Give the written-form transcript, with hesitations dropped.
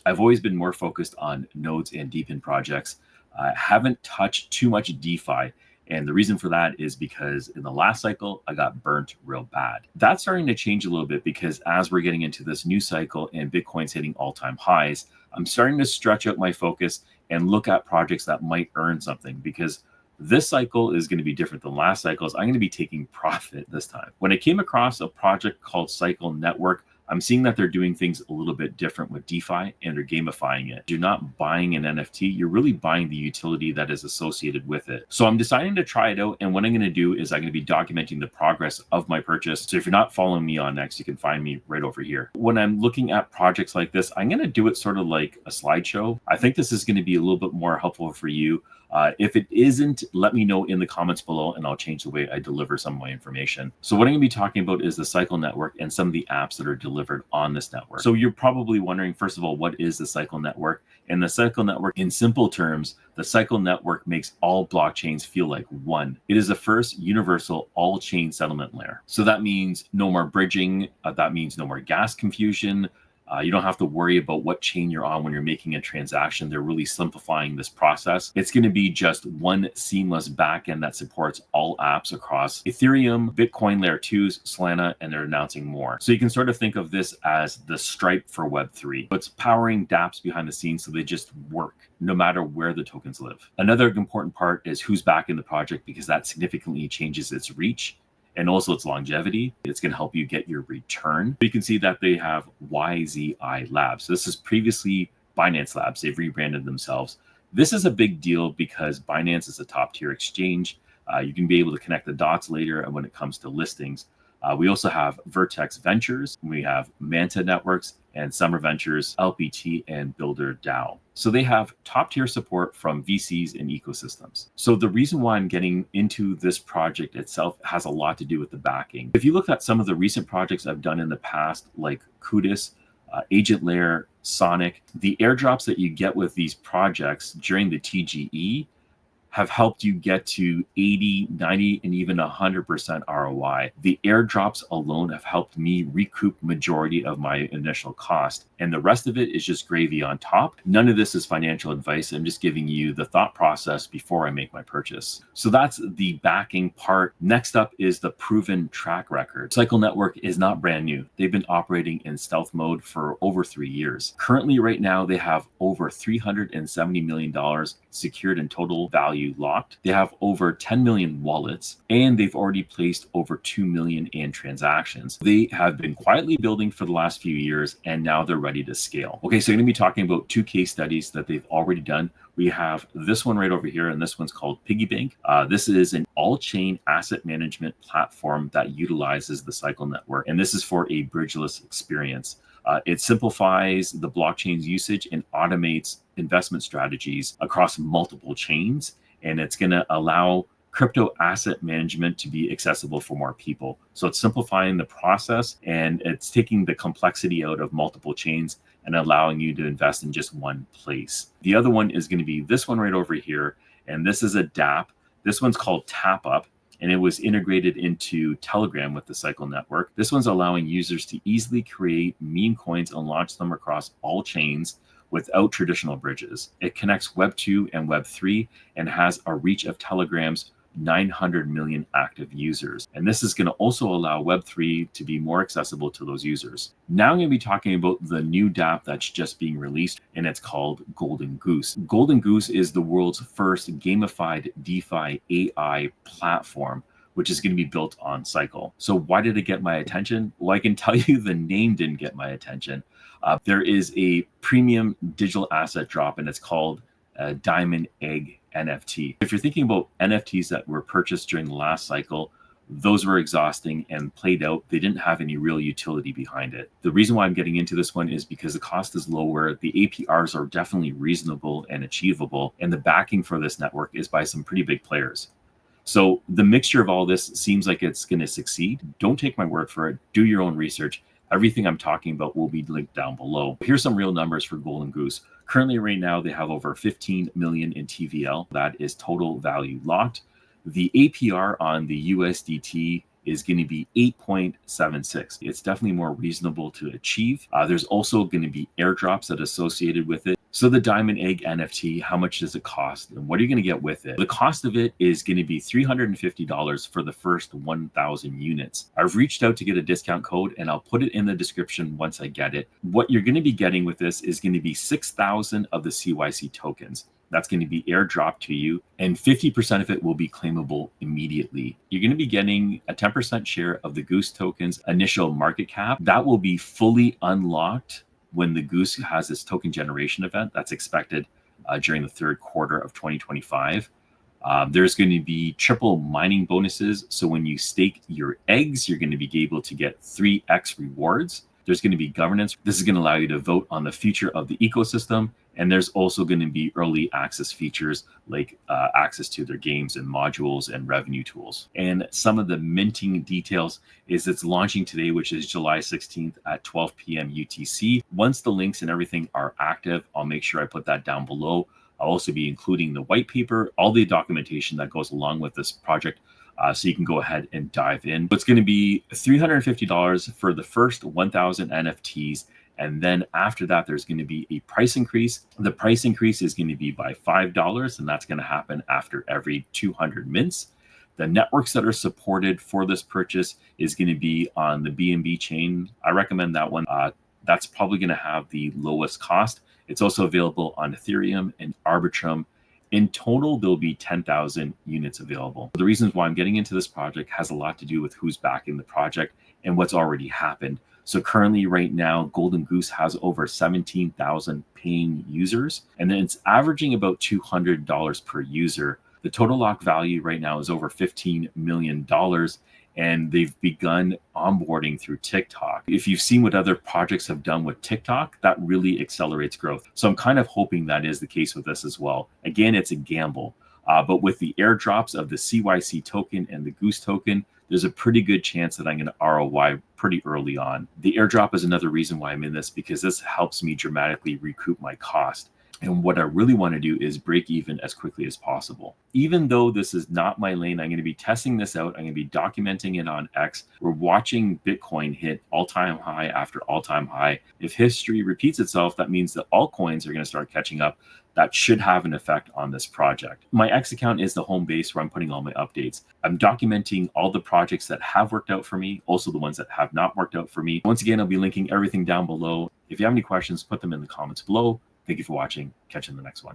I've always been more focused on nodes and DePIN projects. I haven't touched too much DeFi. And the reason for that is because in the last cycle, I got burnt real bad. That's starting to change a little bit because as we're getting into this new cycle and Bitcoin's hitting all-time highs, I'm starting to stretch out my focus and look at projects that might earn something, because this cycle is going to be different than last cycles. I'm going to be taking profit this time. When I came across a project called CycleNetwork, I'm seeing that they're doing things a little bit different with DeFi and they're gamifying it. You're not buying an NFT, you're really buying the utility that is associated with it. So I'm deciding to try it out. And what I'm going to do is I'm going to be documenting the progress of my purchase. So if you're not following me on X, you can find me right over here. When I'm looking at projects like this, I'm going to do it sort of like a slideshow. I think this is going to be a little bit more helpful for you. If it isn't, let me know in the comments below and I'll change the way I deliver some of my information. So what I'm going to be talking about is the CycleNetwork and some of the apps that are delivered on this network. So you're probably wondering, first of all, what is the CycleNetwork? And the CycleNetwork, in simple terms, the CycleNetwork makes all blockchains feel like one. It is the first universal all-chain settlement layer. So that means no more bridging. That means no more gas confusion. You don't have to worry about what chain you're on when you're making a transaction. They're really simplifying this process. It's going to be just one seamless backend that supports all apps across Ethereum, Bitcoin Layer 2s, Solana, and they're announcing more. So you can sort of think of this as the Stripe for Web3. It's powering dApps behind the scenes so they just work no matter where the tokens live. Another important part is who's back in the project, because that significantly changes its reach and also its longevity. It's going to help you get your return. You can see that they have YZI Labs. So this is previously Binance Labs. They've rebranded themselves. This is a big deal because Binance is a top tier exchange. You can be able to connect the dots later when it comes to listings. We also have Vertex Ventures. We have Manta Networks and Summer Ventures, LPT, and Builder DAO. So they have top tier support from VCs and ecosystems. So the reason why I'm getting into this project itself has a lot to do with the backing. If you look at some of the recent projects I've done in the past, like GOOSE, Agent Layer, Sonic, the airdrops that you get with these projects during the TGE have helped you get to 80, 90, and even 100% ROI. The airdrops alone have helped me recoup majority of my initial cost, and the rest of it is just gravy on top. None of this is financial advice. I'm just giving you the thought process before I make my purchase. So that's the backing part. Next up is the proven track record. CycleNetwork is not brand new. They've been operating in stealth mode for over 3 years. Currently, right now, they have over $370 million secured in total value locked. They have over 10 million wallets, and they've already placed over 2 million in transactions. They have been quietly building for the last few years, and now they're ready to scale. Okay, so I'm going to be talking about 2 case studies that they've already done. We have this one right over here, and this one's called Piggy Bank. This is an all-chain asset management platform that utilizes the CycleNetwork, and this is for a bridgeless experience. It simplifies the blockchain's usage and automates investment strategies across multiple chains, and it's going to allow crypto asset management to be accessible for more people. So it's simplifying the process, and it's taking the complexity out of multiple chains and allowing you to invest in just one place. The other one is going to be this one right over here, and this is a dApp. This one's called TapUp, and it was integrated into Telegram with the CycleNetwork. This one's allowing users to easily create meme coins and launch them across all chains without traditional bridges. It connects Web 2 and Web 3 and has a reach of Telegram's 900 million active users. And this is going to also allow Web 3 to be more accessible to those users. Now I'm going to be talking about the new dApp that's just being released, and it's called Golden Goose. Golden Goose is the world's first gamified DeFi AI platform, which is going to be built on Cycle. So why did it get my attention? Well, I can tell you the name didn't get my attention. There is a premium digital asset drop, and it's called Diamond Egg NFT. If you're thinking about NFTs that were purchased during the last cycle, those were exhausting and played out. They didn't have any real utility behind it. The reason why I'm getting into this one is because the cost is lower, the APRs are definitely reasonable and achievable, and the backing for this network is by some pretty big players. So the mixture of all this seems like it's going to succeed. Don't take my word for it. Do your own research. Everything I'm talking about will be linked down below. Here's some real numbers for Golden Goose. Currently, right now, they have over 15 million in TVL. That is total value locked. The APR on the USDT is going to be 8.76. It's definitely more reasonable to achieve. There's also going to be airdrops that are associated with it. So the Diamond Egg NFT, how much does it cost and what are you going to get with it? The cost of it is going to be $350 for the first 1,000 units. I've reached out to get a discount code and I'll put it in the description once I get it. What you're going to be getting with this is going to be 6,000 of the CYC tokens. That's going to be airdropped to you, and 50% of it will be claimable immediately. You're going to be getting a 10% share of the Goose token's initial market cap. That will be fully unlocked when the Goose has this token generation event that's expected during the third quarter of 2025. There's going to be triple mining bonuses. So when you stake your eggs, you're going to be able to get 3x rewards. There's going to be governance. This is going to allow you to vote on the future of the ecosystem. And there's also going to be early access features like access to their games and modules and revenue tools. And some of the minting details is it's launching today, which is July 16th at 12 p.m. UTC. Once the links and everything are active, I'll make sure I put that down below. I'll also be including the white paper, all the documentation that goes along with this project. So you can go ahead and dive in. It's going to be $350 for the first 1,000 NFTs. And then after that, there's going to be a price increase. The price increase is going to be by $5, and that's going to happen after every 200 mints. The networks that are supported for this purchase is going to be on the BNB chain. I recommend that one. That's probably going to have the lowest cost. It's also available on Ethereum and Arbitrum. In total, there'll be 10,000 units available. The reasons why I'm getting into this project has a lot to do with who's backing the project and what's already happened. So currently right now, Golden Goose has over 17,000 paying users, and then it's averaging about $200 per user. The total lock value right now is over $15 million, and they've begun onboarding through TikTok. If you've seen what other projects have done with TikTok, that really accelerates growth. So I'm kind of hoping that is the case with this as well. Again, it's a gamble, but with the airdrops of the CYC token and the Goose token, there's a pretty good chance that I'm going to ROI pretty early on. The airdrop is another reason why I'm in this, because this helps me dramatically recoup my cost. And what I really want to do is break even as quickly as possible. Even though this is not my lane, I'm going to be testing this out. I'm going to be documenting it on X. We're watching Bitcoin hit all-time high after all-time high. If history repeats itself, that means that altcoins are going to start catching up. That should have an effect on this project. My X account is the home base where I'm putting all my updates. I'm documenting all the projects that have worked out for me, also the ones that have not worked out for me. Once again, I'll be linking everything down below. If you have any questions, put them in the comments below. Thank you for watching. Catch you in the next one.